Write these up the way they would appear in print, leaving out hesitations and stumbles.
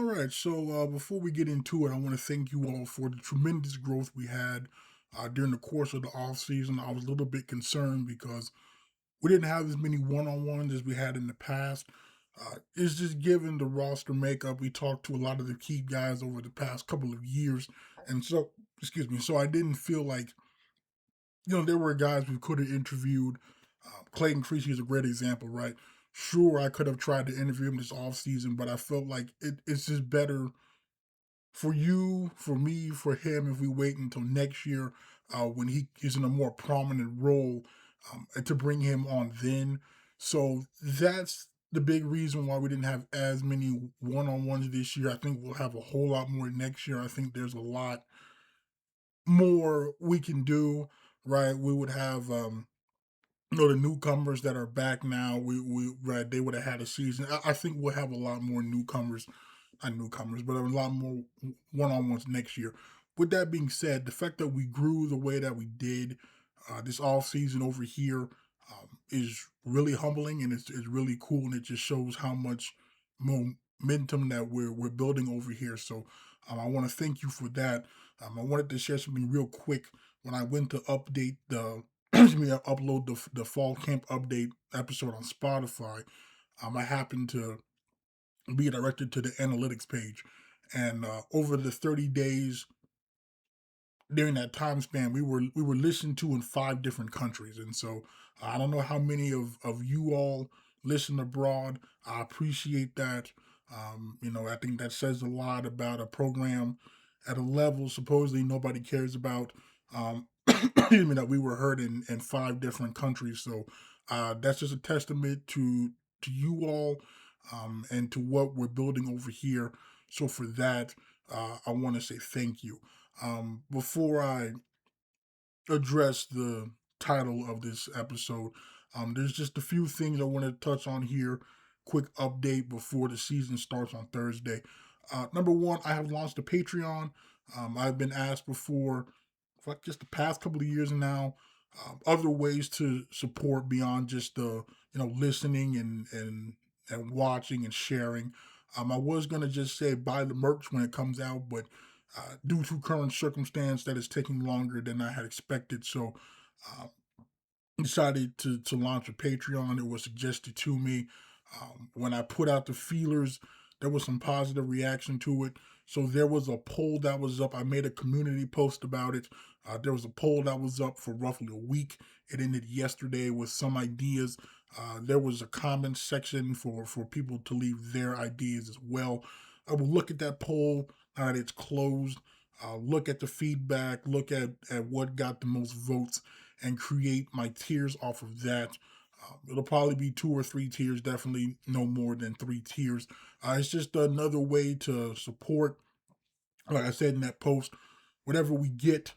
right. So before we get into it, I want to thank you all for the tremendous growth we had during the course of the off season. I was a little bit concerned because we didn't have as many one-on-ones as we had in the past. It's just given the roster makeup. We talked to a lot of the key guys over the past couple of years, and so excuse me. So I didn't feel like there were guys we could have interviewed. Clayton Creasy is a great example, right? Sure, I could have tried to interview him this offseason, but I felt like it's just better for you, for me, for him if we wait until next year when he is in a more prominent role and to bring him on then. So that's the big reason why we didn't have as many one on ones this year. I think we'll have a whole lot more next year. I think there's a lot more we can do, right? We would have the newcomers that are back now, we right, they would have had a season. I think we'll have a lot more newcomers, not newcomers, but a lot more one-on-ones next year. With that being said, the fact that we grew the way that we did this off season over here is really humbling, and it's really cool, and it just shows how much momentum that we're building over here. So I want to thank you for that. I wanted to share something real quick. When I went to update the excuse me, upload the fall camp update episode on Spotify, I happened to be directed to the analytics page, and over the 30 days during that time span, we were listened to in 5 different countries, and so I don't know how many of you all listen abroad. I appreciate that. I think that says a lot about a program at a level supposedly nobody cares about. Excuse me, that we were heard in 5 different countries. So that's just a testament to you all and to what we're building over here. So for that, I want to say thank you. Before I address the title of this episode, there's just a few things I want to touch on here. Quick update before the season starts on Thursday. Number one, I have launched a Patreon. I've been asked before, for like just the past couple of years now, other ways to support beyond just the listening and watching and sharing. I was gonna just say buy the merch when it comes out, but due to current circumstance, that is taking longer than I had expected. So uh, decided to launch a Patreon. It was suggested to me. When I put out the feelers, there was some positive reaction to it. So there was a poll that was up. I made a community post about it. There was a poll that was up for roughly a week. It ended yesterday with some ideas. There was a comment section for people to leave their ideas as well. I will look at that poll now that it's closed. Look at the feedback. Look at what got the most votes and create my tiers off of that. It'll probably be 2 or 3 tiers, definitely no more than 3 tiers. It's just another way to support, like I said in that post, whatever we get,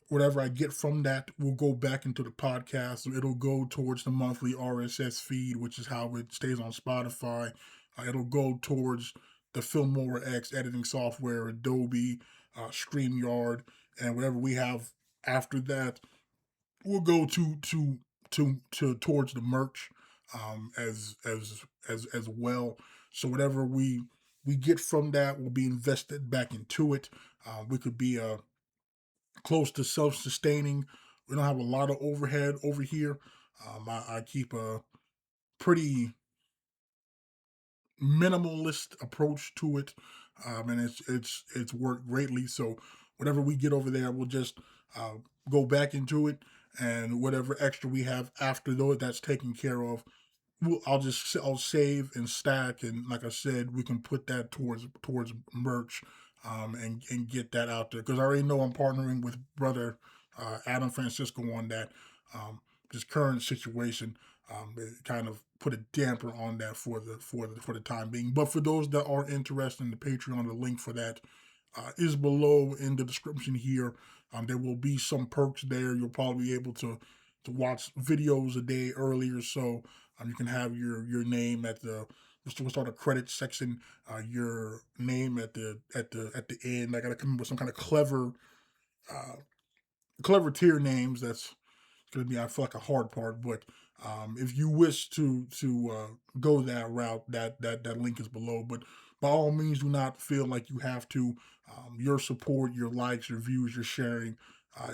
whatever I get from that will go back into the podcast. So it'll go towards the monthly RSS feed, which is how it stays on Spotify. It'll go towards the Filmora X editing software, Adobe, StreamYard, and whatever we have after that will go to towards the merch as well. So whatever we get from that will be invested back into it. We could be close to self-sustaining. We don't have a lot of overhead over here. I keep a pretty minimalist approach to it, and it's worked greatly. So whatever we get over there, we'll just uh, go back into it, and whatever extra we have after though that's taken care of, I'll save and stack, and like I said, we can put that towards merch, and get that out there because I already know I'm partnering with brother Adam Francisco on that. Um, this current situation, it kind of put a damper on that for the time being. But for those that are interested in the Patreon, the link for that is below in the description here. There will be some perks there. You'll probably be able to watch videos a day earlier, so you can have your name at the what's called a credit section. Your name at the end. I got to come up with some kind of uh, clever tier names. That's going to be, I feel like, a hard part. But if you wish to go that route, that link is below. But by all means, do not feel like you have to. Your support, your likes, your views, your sharing,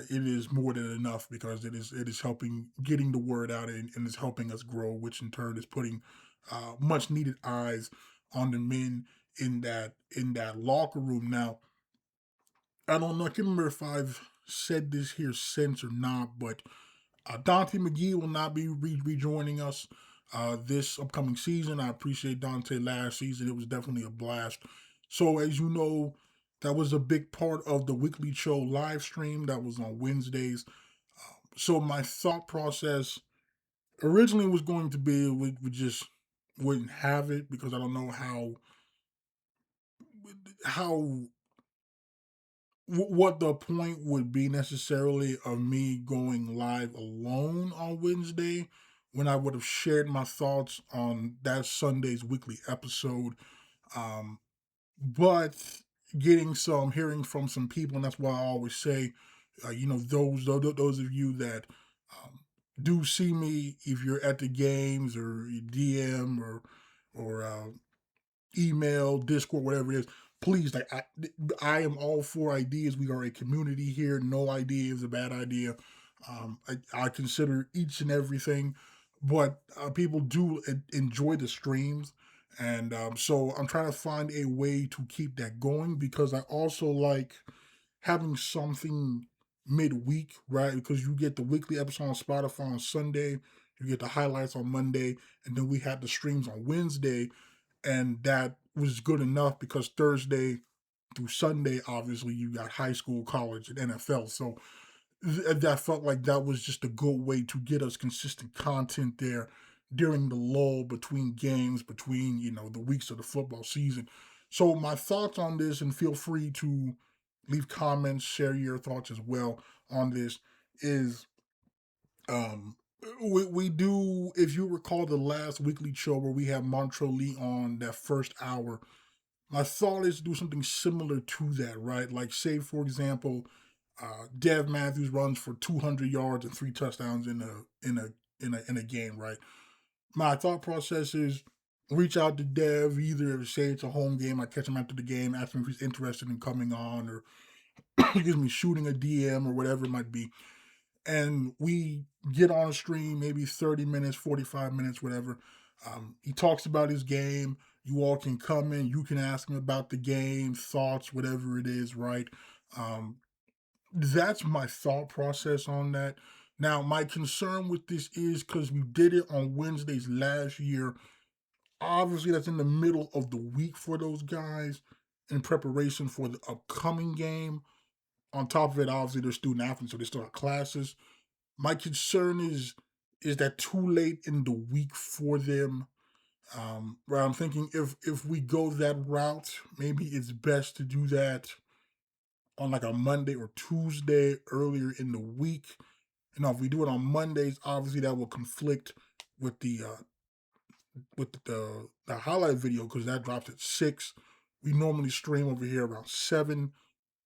it is more than enough because it is helping getting the word out and is helping us grow, which in turn is putting much needed eyes on the men in that locker room. Now, I don't know. I can't remember if I've said this here since or not, but Dante McGee will not be rejoining us this upcoming season. I appreciate Dante last season. It was definitely a blast. So, as you know, that was a big part of the weekly show live stream that was on Wednesdays. So, my thought process originally was going to be we just wouldn't have it because I don't know how what the point would be necessarily of me going live alone on Wednesday when I would have shared my thoughts on that Sunday's weekly episode. Um, but hearing from some people, and that's why I always say, those of you that um, do see me, if you're at the games or you DM or email, Discord, whatever it is, please, like I am all for ideas. We are a community here. No idea is a bad idea. I consider each and everything, but people do enjoy the streams, and so I'm trying to find a way to keep that going because I also like having something midweek, right? Because you get the weekly episode on Spotify on Sunday, you get the highlights on Monday, and then we had the streams on Wednesday, and that was good enough because Thursday through Sunday, obviously, you got high school, college, and NFL. So that felt like that was just a good way to get us consistent content there during the lull between games, between the weeks of the football season. So my thoughts on this, and feel free to leave comments, share your thoughts as well on this. Is we do, if you recall the last weekly show where we had Montrell Lee on that first hour, my thought is to do something similar to that, right? Like, say, for example, Dev Matthews runs for 200 yards and 3 touchdowns in a game, right? My thought process is reach out to Dev, either say it's a home game, I catch him after the game, ask him if he's interested in coming on, or excuse me, shooting a DM or whatever it might be, and we get on a stream, maybe 30 minutes, 45 minutes, whatever. He talks about his game. You all can come in, you can ask him about the game, thoughts, whatever it is, right? Um, that's my thought process on that. Now, my concern with this is because we did it on Wednesdays last year. Obviously, that's in the middle of the week for those guys in preparation for the upcoming game. On top of it, obviously, they're student athletes, so they still have classes. My concern is that too late in the week for them. Where I'm thinking if we go that route, maybe it's best to do that on like a Monday or Tuesday earlier in the week. You know, if we do it on Mondays, obviously that will conflict with the highlight video because that drops at 6. We normally stream over here around 7.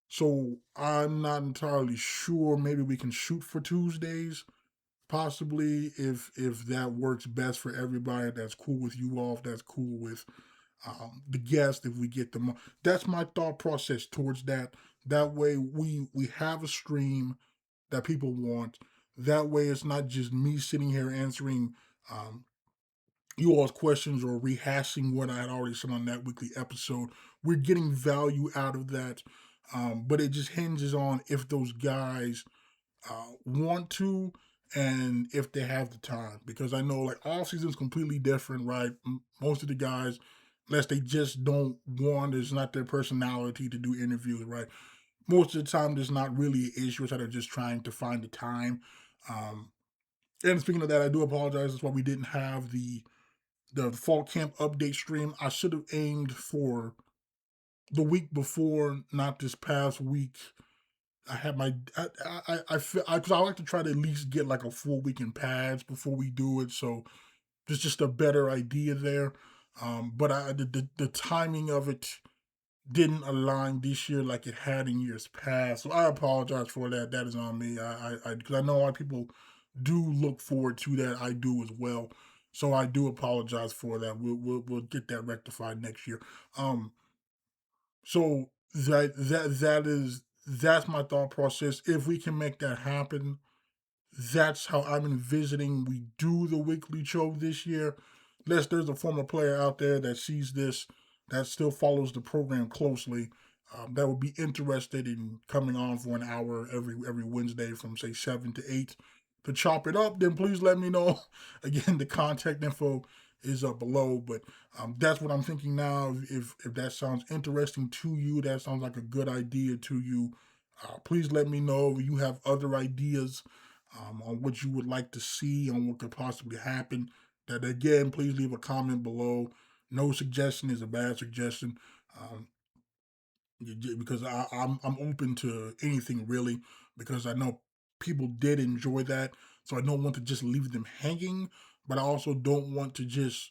So I'm not entirely sure. Maybe we can shoot for Tuesdays possibly if that works best for everybody. That's cool with you all. If that's cool with the guest, if we get them. That's my thought process towards that. That way we have a stream that people want. That way it's not just me sitting here answering um, you all's questions or rehashing what I had already said on that weekly episode. We're getting value out of that. But it just hinges on if those guys want to and if they have the time, because I know like all season's completely different, right? Most of the guys, unless they just don't want, it's not their personality to do interviews, right? Most of the time there's not really an issue, it's that they're just trying to find the time. um and speaking of that, I do apologize, that's why we didn't have the fall camp update stream. I should have aimed for the week before, not this past week. I had my I feel because I like to try to at least get like a full week in pads before we do it, so there's just a better idea there. But the timing of it didn't align this year like it had in years past, so I apologize for that. That is on me. I because I know a lot of people do look forward to that. I do as well. So I do apologize for that. We'll get that rectified next year. Um, so that's my thought process. If we can make that happen, that's how I'm envisioning we do the weekly show this year. Unless there's a former player out there that sees this, that still follows the program closely, that would be interested in coming on for an hour every Wednesday from say 7 to 8 to chop it up, then please let me know. Again, the contact info is up below, but that's what I'm thinking now. If that sounds interesting to you, that sounds like a good idea to you. Please let me know if you have other ideas on what you would like to see, on what could possibly happen. That again, please leave a comment below. No suggestion is a bad suggestion, um, because I'm open to anything really. Because I know people did enjoy that, so I don't want to just leave them hanging. But I also don't want to just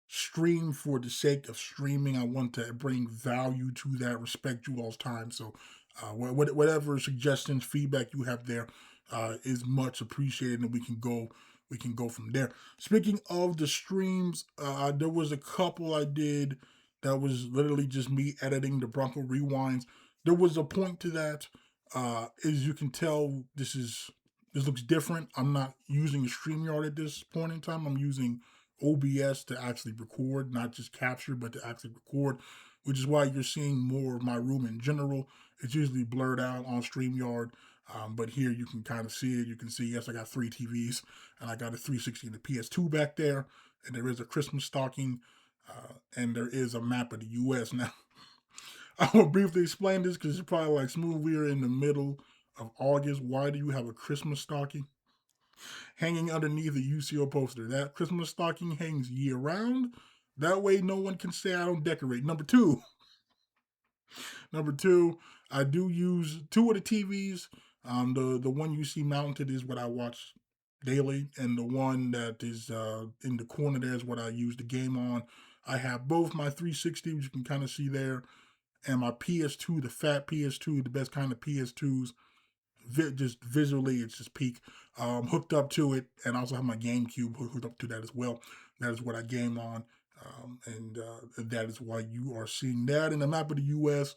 stream for the sake of streaming. I want to bring value to that, respect you all's time. So, whatever suggestions, feedback you have there is much appreciated, and we can go from there. Speaking of the streams, there was a couple I did that was literally just me editing the Bronco rewinds. There was a point to that. As you can tell, this looks different. I'm not using a StreamYard at this point in time. I'm using OBS to actually record, not just capture, but to actually record, which is why you're seeing more of my room in general. It's usually blurred out on StreamYard, but here you can kind of see it. You can see, yes, I got three TVs, and I got a 360 and a PS2 back there, and there is a Christmas stocking, and there is a map of the US. Now, I will briefly explain this because it's probably like, Smooth, we are in the middle of August. Why do you have a Christmas stocking hanging underneath a UCO poster? That Christmas stocking hangs year round. That way, no one can say I don't decorate. Number two, I do use two of the TVs. The one you see mounted is what I watch daily, and the one that is in the corner there is what I use the game on. I have both my 360, which you can kind of see there, and my PS2, the fat PS2, the best kind of PS2s. Just visually, it's just peak. Hooked up to it, and I also have my GameCube hooked up to that as well. That is what I game on, and that is why you are seeing that in the map of the U.S.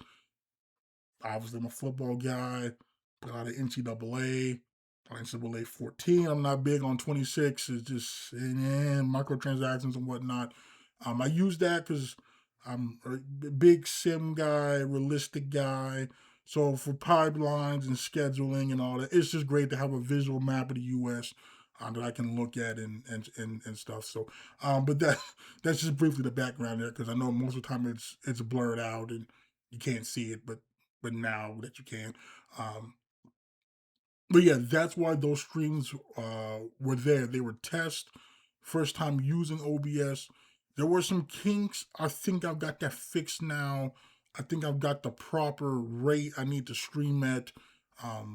Obviously, I'm a football guy. Put out of NCAA, NCAA 14. I'm not big on 26. It's just microtransactions and whatnot. I use that because I'm a big sim guy, realistic guy. So for pipelines and scheduling and all that, it's just great to have a visual map of the U.S. That I can look at and stuff. So, but that's just briefly the background there because I know most of the time it's blurred out and you can't see it, but now that you can. Um, but yeah, that's why those streams were there. They were test, first time using OBS. There were some kinks. I think I've got that fixed now. I think I've got the proper rate I need to stream at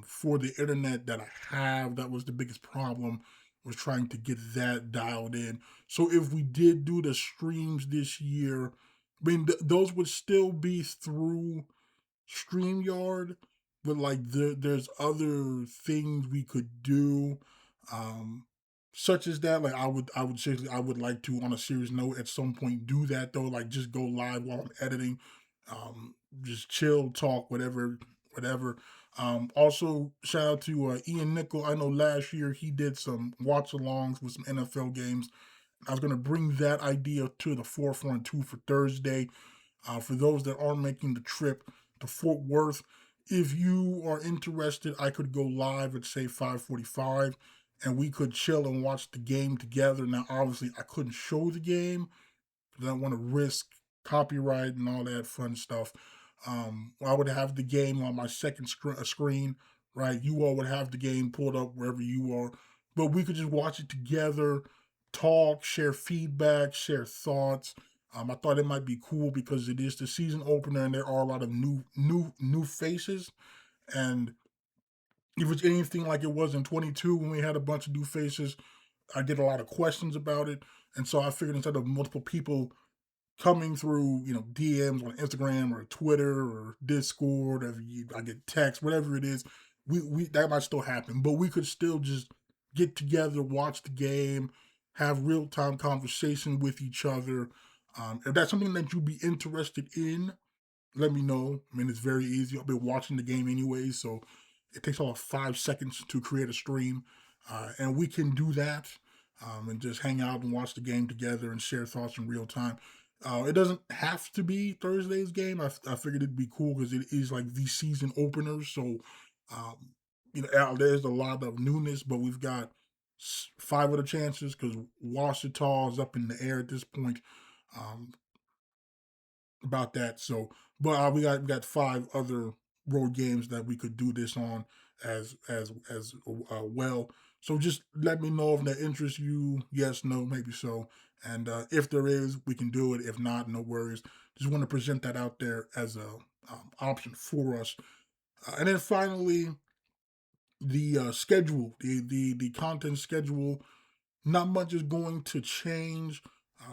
for the internet that I have. That was the biggest problem, was trying to get that dialed in. So if we did do the streams this year, I mean, those would still be through StreamYard, but like there's other things we could do, um, such as that. Like I would seriously, I would like to, on a serious note, at some point do that though. Like just go live while I'm editing, just chill, talk, whatever. Also, shout out to Ian Nickel. I know last year he did some watch alongs with some NFL games. I was gonna bring that idea to the forefront too for Thursday. For those that are making the trip to Fort Worth, if you are interested, I could go live at say 5:45, and we could chill and watch the game together. Now, obviously, I couldn't show the game because I don't want to risk copyright and all that fun stuff. I would have the game on my second screen, right? You all would have the game pulled up wherever you are, but we could just watch it together, talk, share feedback, share thoughts. I thought it might be cool because it is the season opener and there are a lot of new faces. And if it's anything like it was in 22 when we had a bunch of new faces, I get a lot of questions about it. And so I figured instead of multiple people coming through, DMs on Instagram or Twitter or Discord, or I get text, whatever it is, we that might still happen, but we could still just get together, watch the game, have real time conversation with each other. If that's something that you'd be interested in, let me know. I mean, it's very easy. I've been watching the game anyway, so it takes about 5 seconds to create a stream, and we can do that and just hang out and watch the game together and share thoughts in real time. It doesn't have to be Thursday's game. I figured it'd be cool because it is like the season opener, so um, there's a lot of newness, but we've got five other chances because Washita is up in the air at this point. Um, about that. So, but we got five other road games that we could do this on as well. So just let me know if that interests you. Yes, no, maybe so. And if there is, we can do it. If not, no worries. Just want to present that out there as a option for us. And then finally, the schedule, the content schedule, not much is going to change.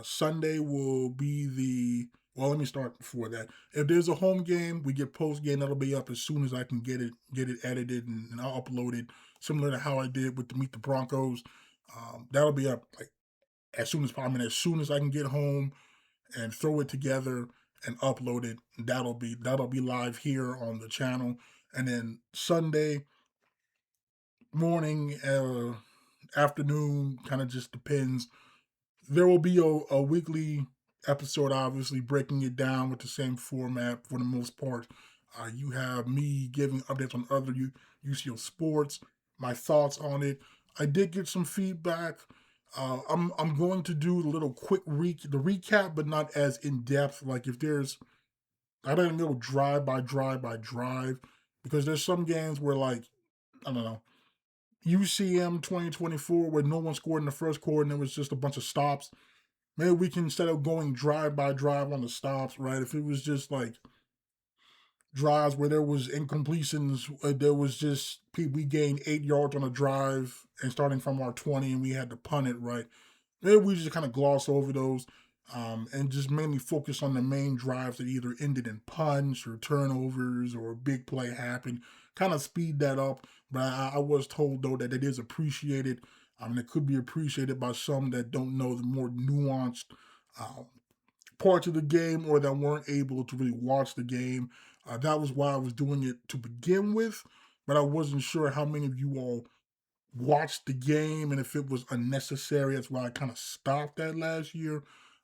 Sunday will be the well. Let me start before that. If there's a home game, we get post game. That'll be up as soon as I can get it edited and I'll upload it, similar to how I did with the Meet the Broncos. That'll be up like as soon as I mean as soon as I can get home and throw it together and upload it. That'll be live here on the channel. And then Sunday morning, afternoon, kind of just depends. There will be a weekly episode, obviously breaking it down with the same format for the most part. You have me giving updates on other UCO sports, my thoughts on it. I did get some feedback. I'm going to do a little quick the recap, but not as in depth. Like if there's I don't know drive by drive because there's some games where like I don't know UCM 2024 where no one scored in the first quarter and there was just a bunch of stops. Maybe we can instead of going drive by drive on the stops, right? If it was just like drives where there was incompletions, there was just we gained 8 yards on a drive and starting from our 20 and we had to punt it, right? Maybe we just kind of gloss over those and just mainly focus on the main drives that either ended in punts or turnovers or a big play happened. Kind of speed that up. But I was told though that it is appreciated. It could be appreciated by some that don't know the more nuanced um, parts of the game or that weren't able to really watch the game. That was why I was doing it to begin with, but I wasn't sure how many of you all watched the game and if it was unnecessary. That's why I kind of stopped that last year.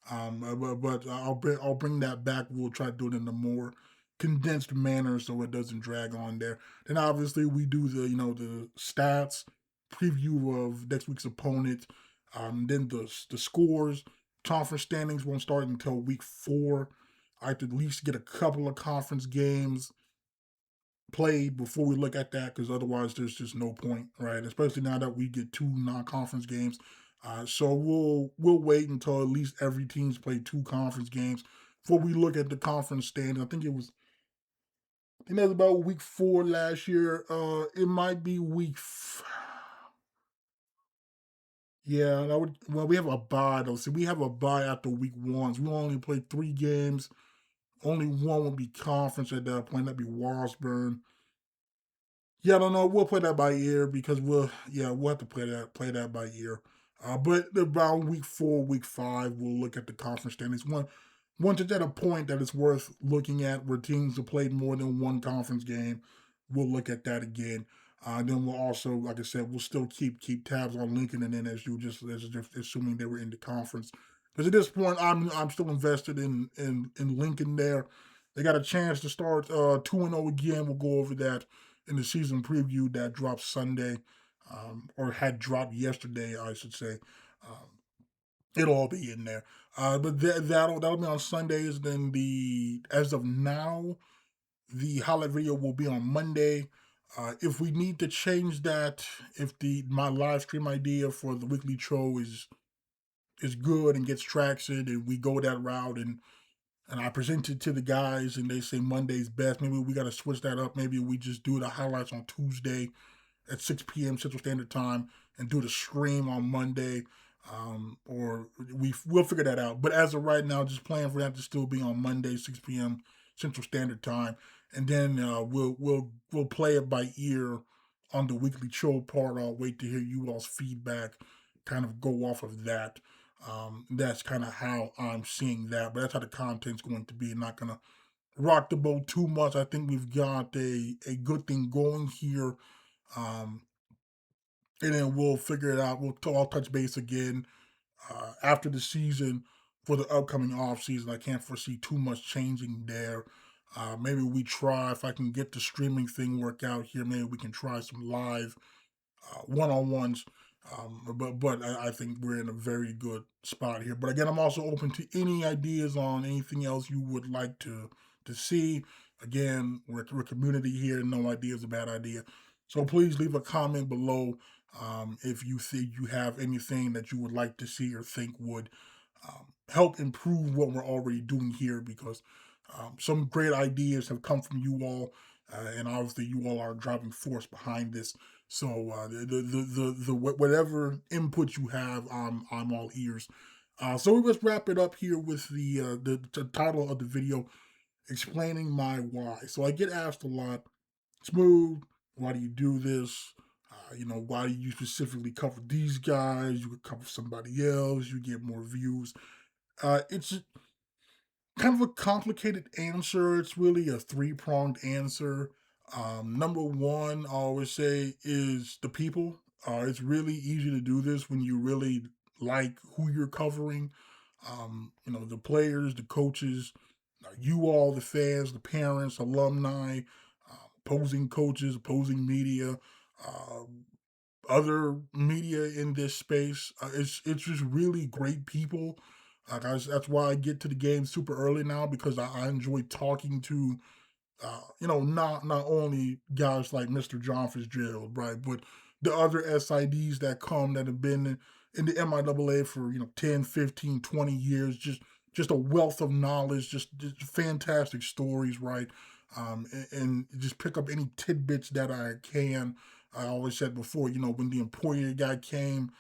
But I'll bring that back. We'll try to do it in a more condensed manner so it doesn't drag on there. Then obviously we do the stats preview of next week's opponent. Then the scores. Conference standings won't start until week 4. I have to at least get a couple of conference games played before we look at that because otherwise there's just no point, right? Especially now that we get 2 non-conference games. So we'll wait until at least every team's played 2 conference games before we look at the conference standings. I think that was about week 4 last year. It might be yeah, that would well we have a bye though. See, we have a bye after week 1. So we only played 3 games. Only one would be conference at that point. That'd be Washburn. Yeah, I don't know. We'll play that by ear because we'll have to play that by ear. But about week 4, week 5, we'll look at the conference standings. Once it's at a point that it's worth looking at where teams have played more than one conference game, we'll look at that again. Then we'll also, like I said, we'll still keep tabs on Lincoln and NSU just assuming they were in the conference. Because at this point, I'm still invested in Lincoln there. They got a chance to start 2-0 again. We'll go over that in the season preview that dropped Sunday, or had dropped yesterday, I should say. Um, it'll all be in there. But that'll be on Sundays. Then as of now, the highlight video will be on Monday. If we need to change that, if the my live stream idea for the weekly show is good and gets traction, and we go that route, and I present it to the guys, and they say Monday's best. Maybe we got to switch that up. Maybe we just do the highlights on Tuesday at 6 p.m. Central Standard Time and do the stream on Monday. Or we'll figure that out. But as of right now, just plan for that to still be on Monday, 6 p.m. Central Standard Time, and then we'll play it by ear on the weekly show part. I'll wait to hear you all's feedback kind of go off of that. That's kind of how I'm seeing that, but that's how the content's going to be. Not gonna rock the boat too much. I think we've got a good thing going here. Um, and then we'll figure it out. I'll touch base again after the season for the upcoming off season. I can't foresee too much changing there. Maybe we try if I can get the streaming thing work out here. Maybe we can try some live one-on-ones. But I think we're in a very good spot here. But again, I'm also open to any ideas on anything else you would like to see. Again, we're a community here. No idea is a bad idea. So please leave a comment below if you think you have anything that you would like to see or think would help improve what we're already doing here because some great ideas have come from you all, and obviously you all are a driving force behind this. So whatever input you have, I'm all ears. So let's wrap it up here with the title of the video, explaining my why. So I get asked a lot, Smooth, why do you do this? Why do you specifically cover these guys? You could cover somebody else, you get more views. It's kind of a complicated answer. It's really a three-pronged answer. Number one, I always say, is the people. It's really easy to do this when you really like who you're covering. The players, the coaches, you all, the fans, the parents, alumni, opposing coaches, opposing media, uh, other media in this space. It's just really great people. That's why I get to the game super early now because I enjoy talking to not only guys like Mr. John Fitzgerald, right, but the other SIDs that come that have been in the MIAA for 10, 15, 20 years, just a wealth of knowledge, just fantastic stories, right? And just pick up any tidbits that I can. I always said before, when the Emporia guy came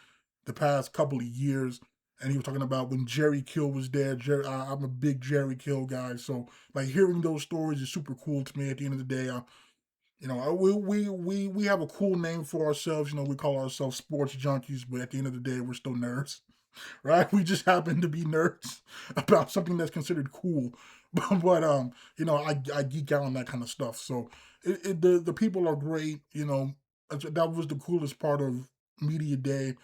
the past couple of years, and he was talking about when Jerry Kill was there. I'm a big Jerry Kill guy, so like hearing those stories is super cool to me. At the end of the day, we have a cool name for ourselves. We call ourselves sports junkies, but at the end of the day, we're still nerds, right? We just happen to be nerds about something that's considered cool. I geek out on that kind of stuff. So the people are great. That was the coolest part of media day.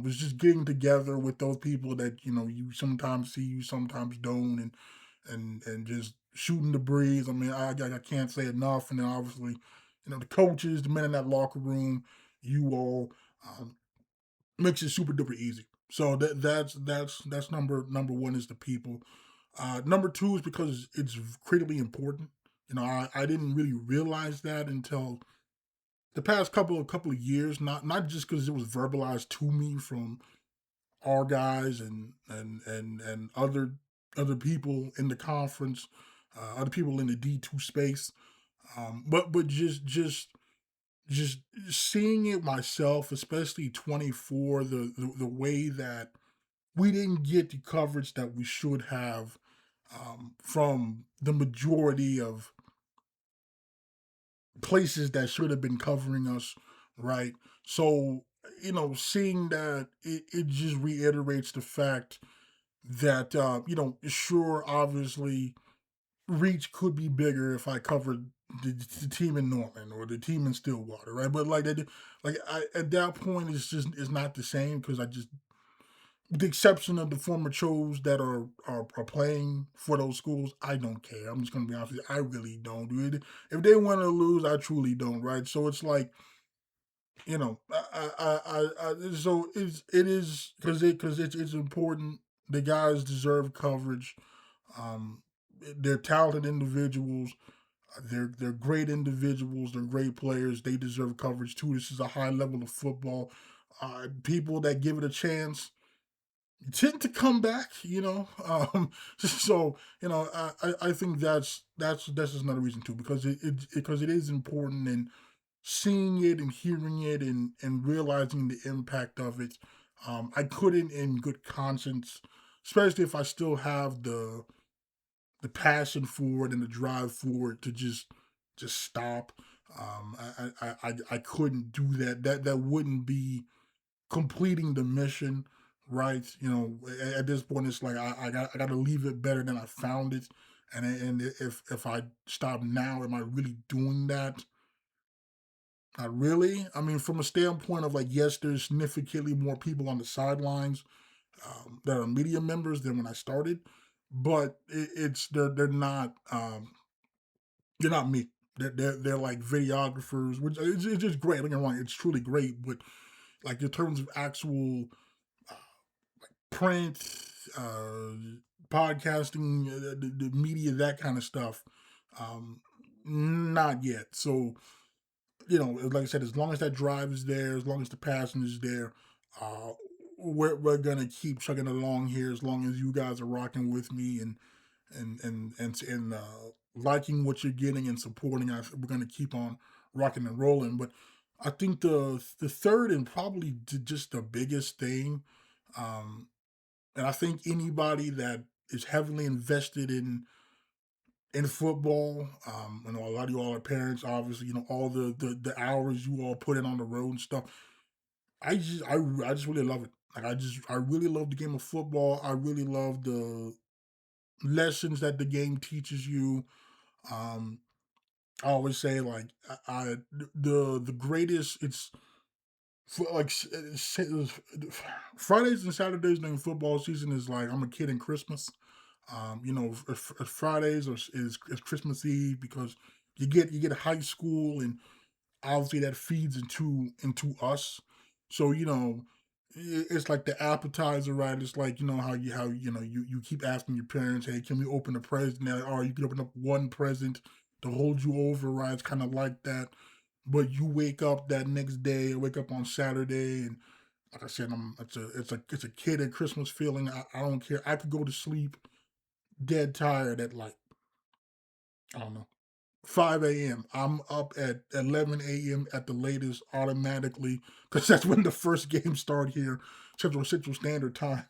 Was just getting together with those people that you sometimes see, you sometimes don't, and just shooting the breeze. I mean, I can't say enough. And then obviously, the coaches, the men in that locker room, you all. Um, Makes it super duper easy. So that's number one is the people. Number two is because it's critically important. I didn't really realize that until the past couple of years. Not just because it was verbalized to me from our guys and other people in the conference, other people in the D2 space, but just seeing it myself, especially 24, the way that we didn't get the coverage that we should have from the majority of places that should have been covering us, right? So, seeing that it just reiterates the fact that sure, obviously reach could be bigger if I covered the team in Norman or the team in Stillwater, right? But at that point, it's not the same because I just, with the exception of the former Chos that are playing for those schools, I don't care. I'm just gonna be honest with you, I really don't. Dude. If they want to lose, I truly don't, right? So it's like so it is because it's important. The guys deserve coverage. Um, they're talented individuals. They're great individuals. They're great players. They deserve coverage too. This is a high level of football. People that give it a chance tend to come back. So I think that's just another reason too because because it is important and seeing it and hearing it and realizing the impact of it. I couldn't, in good conscience, especially if I still have the passion for it and the drive for it to just stop. I couldn't do that. That wouldn't be completing the mission, right? At this point, it's like I got to leave it better than I found it. And if I stop now, am I really doing that? Not really. I mean, from a standpoint of like, yes, there's significantly more people on the sidelines that are media members than when I started, but it's they're not they're not me. They're like videographers, which it's just great. Don't get me wrong, it's truly great. But like in terms of actual uh, print, uh, podcasting, the media, that kind of stuff, um, not yet. So like I said, as long as that drive is there, as long as the passion is there, uh, we're gonna keep chugging along here as long as you guys are rocking with me and liking what you're getting and supporting us. We're gonna keep on rocking and rolling. But I think the third and probably just the biggest thing, um, and I think anybody that is heavily invested in football, a lot of you all are parents, obviously, all the hours you all put in on the road and stuff. I just really love it. Like I really love the game of football. I really love the lessons that the game teaches you. Um, I always say like the greatest. It's for like Fridays and Saturdays during football season is like I'm a kid in Christmas. Fridays is Christmas Eve because you get high school, and obviously that feeds into us. So it's like the appetizer, right? It's like how you keep asking your parents, hey, can we open a present? Or you can open up one present to hold you over, right? It's kind of like that. But you wake up that next day, wake up on Saturday, and like I said, it's a kid at Christmas feeling. I don't care. I could go to sleep dead tired at like, I don't know, 5 a.m. I'm up at 11 a.m. at the latest automatically because that's when the first game start here, Central Standard Time.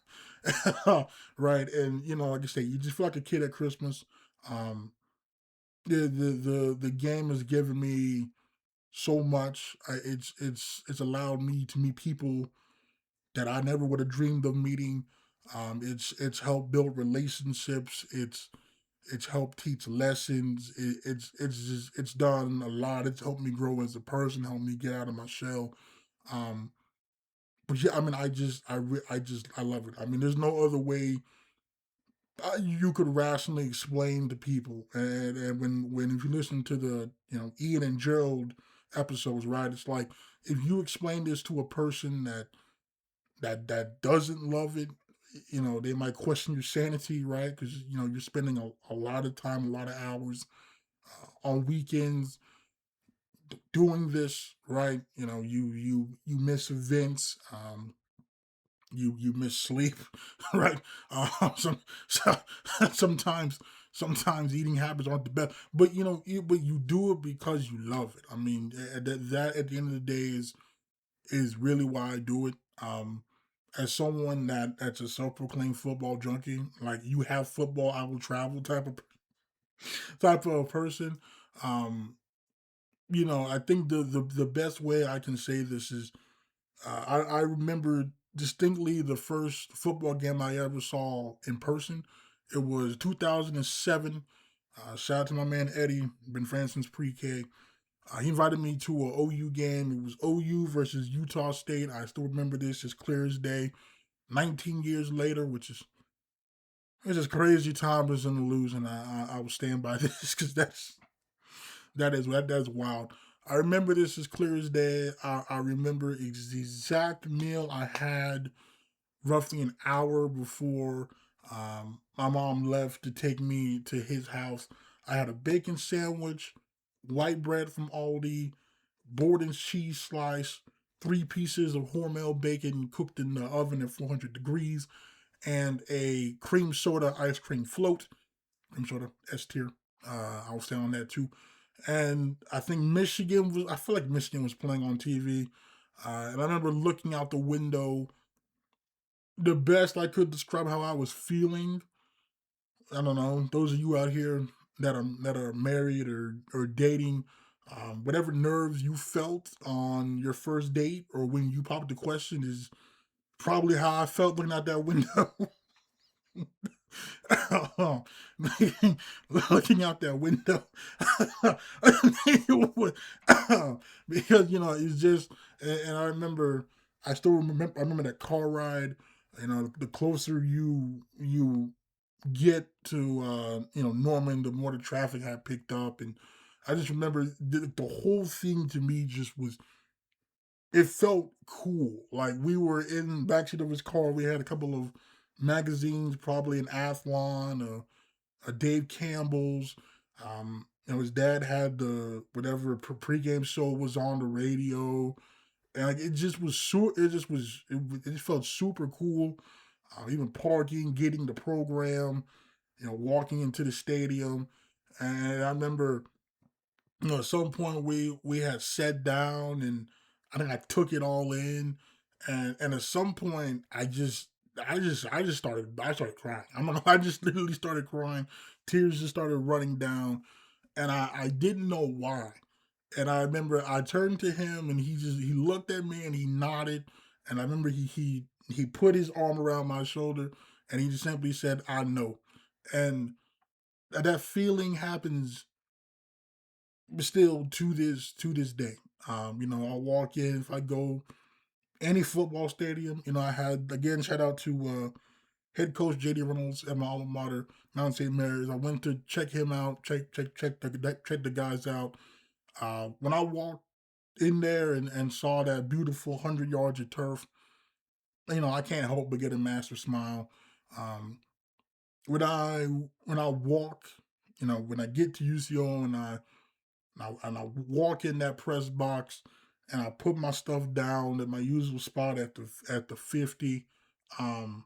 Right. And like I say, you just feel like a kid at Christmas. Um the game has given me so much. It's allowed me to meet people that I never would have dreamed of meeting. It's helped build relationships. It's helped teach lessons. It's done a lot. It's helped me grow as a person, helped me get out of my shell. Um, but yeah, I mean, I love it. I mean, there's no other way you could rationally explain to people. And when if you listen to the Ian and Gerald episodes, right? It's like if you explain this to a person that doesn't love it, they might question your sanity, right? Because you're spending a lot of time, a lot of hours on weekends doing this, right? You miss events, you miss sleep, right? So sometimes sometimes eating habits aren't the best, but but you do it because you love it. I mean, that at the end of the day is really why I do it. As someone that's a self-proclaimed football junkie, like you have football, I will travel type of person. Um, I think the best way I can say this is I remember distinctly the first football game I ever saw in person. It was 2007. Shout out to my man Eddie, been friends since pre-K. He invited me to a OU game. It was OU versus Utah State. I still remember this as clear as day. 19 years later, which is it's just crazy time is in the losing. I will stand by this because that's wild. I remember this as clear as day. I remember the exact meal I had roughly an hour before my mom left to take me to his house. I had a bacon sandwich, white bread from Aldi, Borden cheese slice, 3 pieces of Hormel bacon cooked in the oven at 400 degrees, and a cream soda ice cream float. Cream soda S tier. I'll stay on that too. And I think Michigan was. I feel like Michigan was playing on TV, and I remember looking out the window. The best I could describe how I was feeling. I don't know. Those of you out here that are married or dating, Whatever nerves you felt on your first date or when you popped the question is probably how I felt looking out that window. Looking out that window. Because it's just, and I remember, I remember that car ride. The closer you get to Norman, the more the traffic had picked up, and I just remember the whole thing to me just was, it felt cool. Like we were in the backseat of his car. We had a couple of magazines, probably an Athlon, a Dave Campbell's. His dad had the whatever pregame show was on the radio, and like it just was it just was it just felt super cool. Even parking, getting the program, walking into the stadium, and I remember at some point we had sat down and I think I took it all in, and at some point I started crying. I just literally started crying. Tears just started running down, and I didn't know why. And I remember I turned to him and he looked at me and he nodded, and I remember he put his arm around my shoulder and he just simply said, "I know," and that feeling happens still to this day. I'll walk in if I go any football stadium. I had again shout out to head coach JD Reynolds at my alma mater, Mount St. Mary's. I went to check him out, check the guys out. When I walked in there and saw that beautiful 100 yards of turf, I can't help but get a massive smile. Um, when I walk, when I get to UCO and I walk in that press box and I put my stuff down at my usual spot at the 50. Um,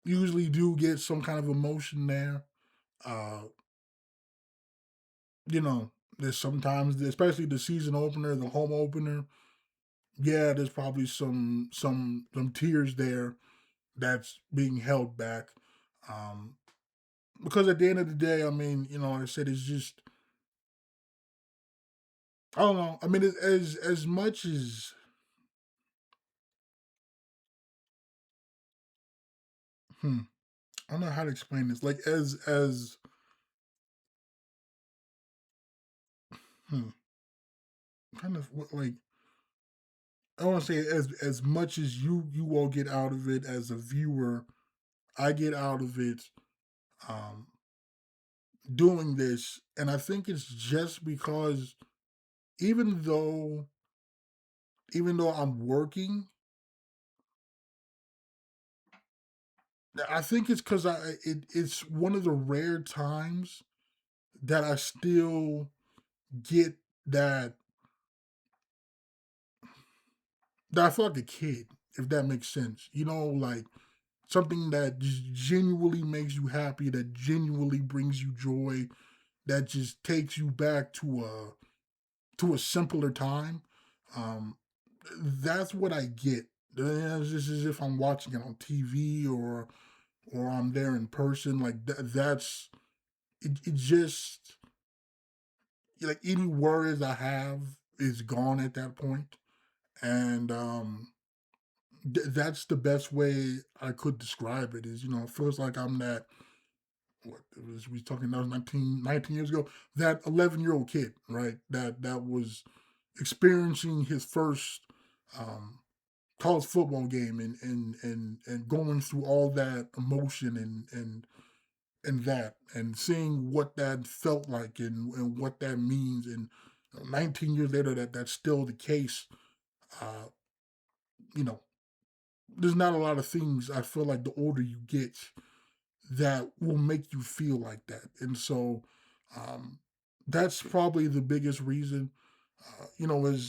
Usually do get some kind of emotion there. Uh, you know, there's sometimes, especially the season opener, the home opener. Yeah, there's probably some tears there that's being held back. Um, because at the end of the day, I mean, like I said, it's just, I don't know. I mean, as much as hmm, I don't know how to explain this. Like as hmm, kind of like I want to say as much as you all get out of it as a viewer, I get out of it um doing this, and I think it's just because even though even though I'm working, I think it's because it's one of the rare times that I still get that I feel like a kid, if that makes sense. Like something that just genuinely makes you happy, that genuinely brings you joy, that just takes you back to a simpler time. Um, that's what I get. It's just as if I'm watching it on TV or I'm there in person. Like that's it. Just like any worries I have is gone at that point, and that's the best way I could describe it. Is it feels like I'm that. What it was we talking that was 19 years ago. That 11-year-old kid, right? That was experiencing his first um, college football game and going through all that emotion and that and seeing what that felt like and what that means and 19 years later that's still the case. uh you know there's not a lot of things I feel like the older you get that will make you feel like that. And so um that's probably the biggest reason.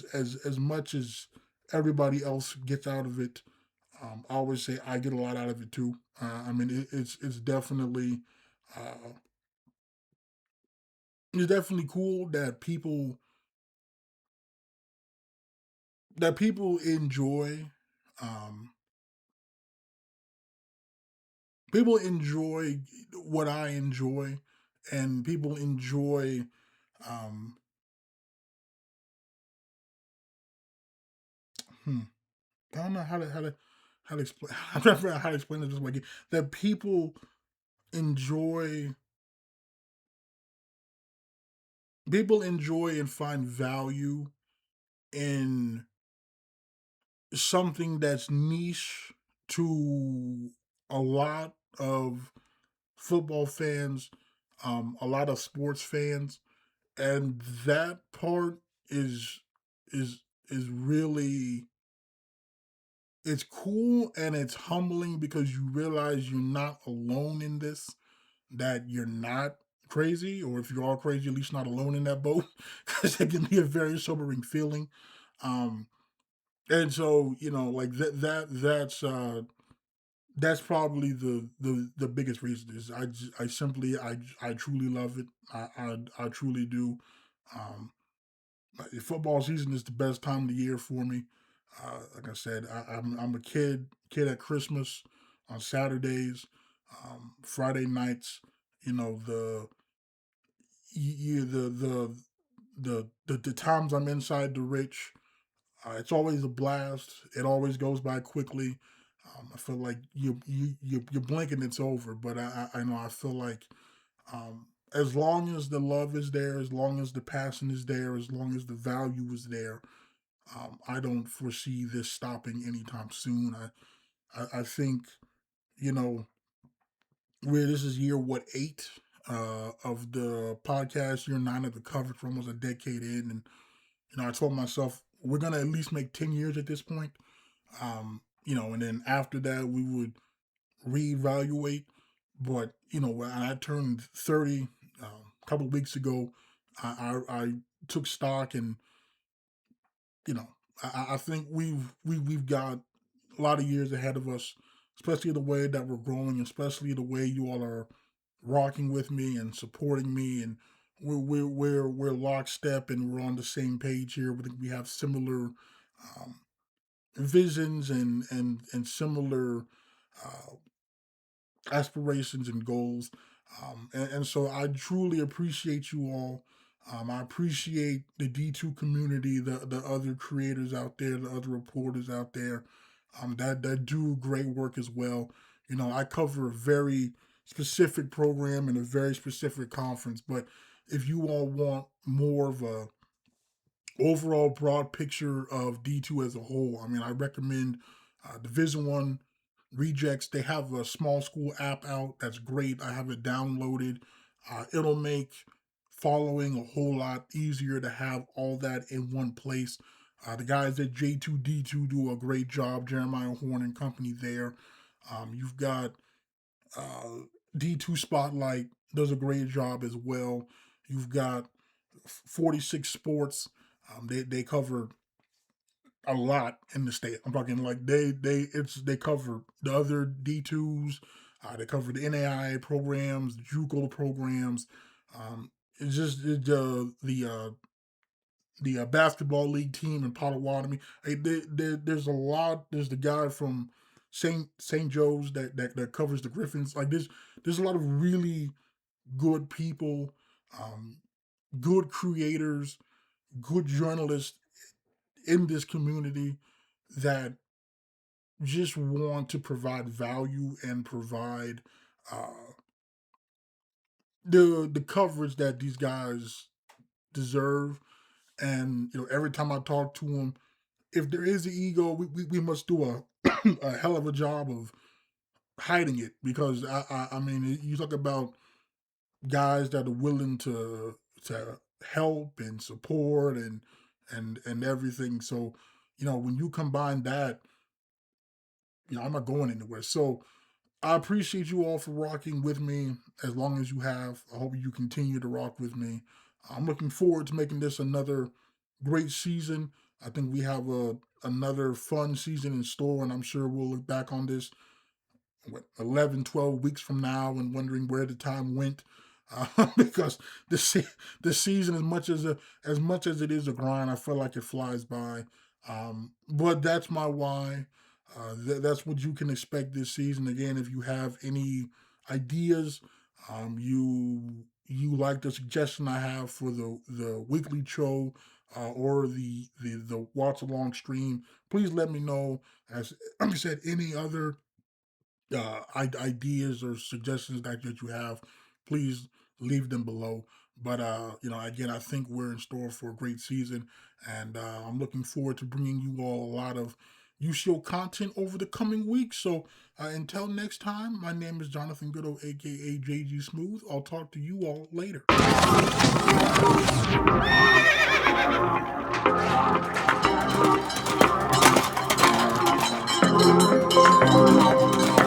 As much as everybody else gets out of it, I always say I get a lot out of it too. I mean, it's definitely uh, it's definitely cool that people enjoy. Um, People enjoy what I enjoy, and people enjoy. Um, hmm, I don't know how to explain. I'm trying to figure out how to explain it this way. That enjoy people enjoy and find value in something that's niche to a lot of football fans, a lot of sports fans, and that part is is is really, it's cool and it's humbling because you realize you're not alone in this, that you're not crazy, or if you are crazy, at least not alone in that boat, because it can be a very sobering feeling. Um, and so like that's probably the biggest reason is I simply I truly love it. I truly do. Um, Football season is the best time of the year for me. Like I said, I'm a kid at Christmas on Saturdays, Friday nights. You know the times I'm inside the rich. It's always a blast. It always goes by quickly. I feel like you blink and it's over. But I know I feel like as long as the love is there, as long as the passion is there, as long as the value is there, I don't foresee this stopping anytime soon. I think you know where this is year what 8 of the podcast, year 9 of the coverage, for almost a decade in, and I told myself we're gonna at least make 10 years at this point. And then after that we would reevaluate. But when I turned 30 a couple of weeks ago, I took stock, and you know, I think we've got a lot of years ahead of us, especially the way that we're growing, especially the way you all are rocking with me and supporting me, and we're lockstep and we're on the same page here. We have similar um, visions and similar uh, aspirations and goals. And so I truly appreciate you all. I appreciate the D2 community, the other creators out there, the other reporters out there that do great work as well. I cover a very specific program and a very specific conference, but if you all want more of a overall broad picture of D2 as a whole, I mean, I recommend Division One Rejects. They have a small school app out that's great. I have it downloaded. It'll make following a whole lot easier to have all that in one place. The guys at J2D2 do a great job. Jeremiah Horn and company there. You've got D2 Spotlight does a great job as well. You've got 46 Sports. They cover a lot in the state. I'm talking like they cover the other D2s. They cover the NAIA programs, the JUCO programs. It's just the basketball league team in Potawatomi. Hey, there's a lot. There's the guy from St. Joe's that covers the Griffins. Like there's a lot of really good people, um, good creators, good journalists in this community that just want to provide value and provide uh, the coverage that these guys deserve. And every time I talk to them, if there is an ego, we must do a hell of a job of hiding it, because I mean, you talk about guys that are willing to help and support and everything. So when you combine that, I'm not going anywhere. So I appreciate you all for rocking with me as long as you have. I hope you continue to rock with me. I'm looking forward to making this another great season. I think we have another fun season in store, and I'm sure we'll look back on this 11, 12 weeks from now and wondering where the time went. Because the season, as much as it is a grind, I feel like it flies by. But that's my why. That's what you can expect this season. Again, if you have any ideas, you like the suggestion I have for the weekly show, or the watch along stream, please let me know. As like I said, any other ideas or suggestions that you have, please leave them below. But again, I think we're in store for a great season, and I'm looking forward to bringing you all a lot of UCO content over the coming weeks. So until next time, my name is Jonathan Goodo, aka JG Smooth. I'll talk to you all later.